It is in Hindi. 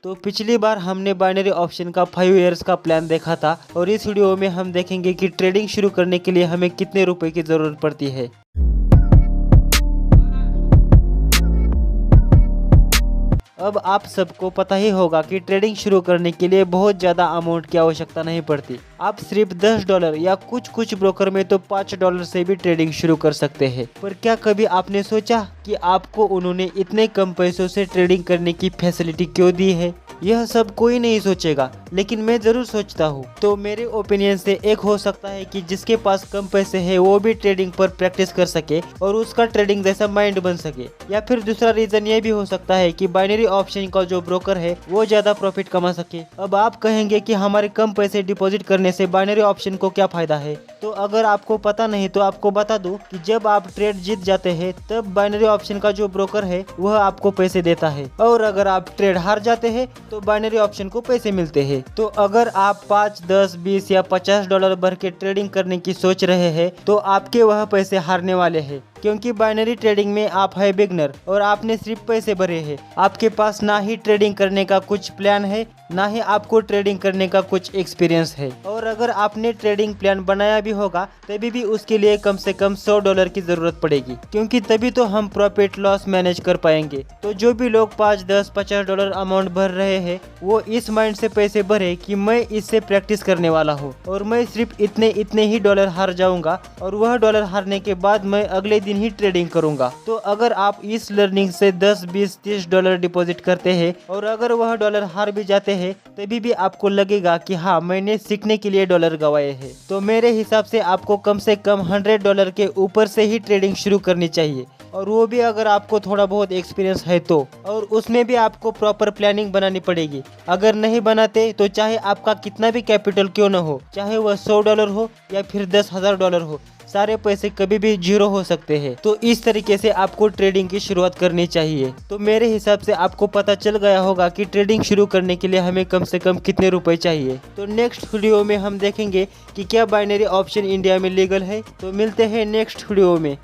तो पिछली बार हमने बाइनरी ऑप्शन का 5 इयर्स का प्लान देखा था और इस वीडियो में हम देखेंगे कि ट्रेडिंग शुरू करने के लिए हमें कितने रुपए की ज़रूरत पड़ती है। अब आप सबको पता ही होगा कि ट्रेडिंग शुरू करने के लिए बहुत ज़्यादा अमाउंट की आवश्यकता नहीं पड़ती। आप सिर्फ $10 या कुछ ब्रोकर में तो $5 से भी ट्रेडिंग शुरू कर सकते हैं। पर क्या कभी आपने सोचा कि आपको उन्होंने इतने कम पैसों से ट्रेडिंग करने की फैसिलिटी क्यों दी है? यह सब कोई नहीं सोचेगा, लेकिन मैं जरूर सोचता हूँ। तो मेरे ओपिनियन से एक हो सकता है कि जिसके पास कम पैसे है वो भी ट्रेडिंग पर प्रैक्टिस कर सके और उसका ट्रेडिंग जैसा माइंड बन सके। या फिर दूसरा रीजन ये भी हो सकता है कि बाइनरी ऑप्शन का जो ब्रोकर है वो ज्यादा प्रॉफिट कमा सके। अब आप कहेंगे कि हमारे कम पैसे डिपॉजिट करने से बाइनरी ऑप्शन को क्या फायदा है? तो अगर आपको पता नहीं तो आपको बता दूं कि जब आप ट्रेड जीत जाते हैं तब बाइनरी ऑप्शन का जो ब्रोकर है वह आपको पैसे देता है, और अगर आप ट्रेड हार जाते हैं तो बाइनरी ऑप्शन को पैसे मिलते हैं। तो अगर आप 5, 10, 20 या $50 भर के ट्रेडिंग करने की सोच रहे हैं तो आपके वह पैसे हारने वाले हैं, क्योंकि बाइनरी ट्रेडिंग में आप है बिगनर और आपने सिर्फ पैसे भरे हैं। आपके पास ना ही ट्रेडिंग करने का कुछ प्लान है, ना ही आपको ट्रेडिंग करने का कुछ एक्सपीरियंस है। और अगर आपने ट्रेडिंग प्लान बनाया भी होगा तभी भी उसके लिए कम से कम $100 की जरूरत पड़ेगी, क्योंकि तभी तो हम प्रॉफिट लॉस मैनेज कर पाएंगे। तो जो भी लोग 5, 10, $50 अमाउंट भर रहे हैं वो इस माइंड से पैसे भरे कि मैं इससे प्रैक्टिस करने वाला हूँ और मैं सिर्फ इतने ही डॉलर हार जाऊंगा और वह डॉलर हारने के बाद मैं अगले दिन ही ट्रेडिंग करूंगा। तो अगर आप इस लर्निंग से 10, 20, $30 डिपॉजिट करते हैं और अगर वह डॉलर हार भी जाते हैं तभी भी आपको लगेगा कि हाँ, मैंने सीखने के लिए डॉलर गवाए हैं। तो मेरे हिसाब से आपको कम से कम $100 के ऊपर से ही ट्रेडिंग शुरू करनी चाहिए, और वो भी अगर आपको थोड़ा बहुत एक्सपीरियंस है तो। और उसमें भी आपको प्रॉपर प्लानिंग बनानी पड़ेगी। अगर नहीं बनाते तो चाहे आपका कितना भी कैपिटल क्यों न हो, चाहे वह $100 हो या फिर $10,000 हो, सारे पैसे कभी भी जीरो हो सकते हैं। तो इस तरीके से आपको ट्रेडिंग की शुरुआत करनी चाहिए। तो मेरे हिसाब से आपको पता चल गया होगा कि ट्रेडिंग शुरू करने के लिए हमें कम से कम कितने रुपए चाहिए। तो नेक्स्ट वीडियो में हम देखेंगे कि क्या बाइनरी ऑप्शन इंडिया में लीगल है। तो मिलते हैं नेक्स्ट वीडियो में।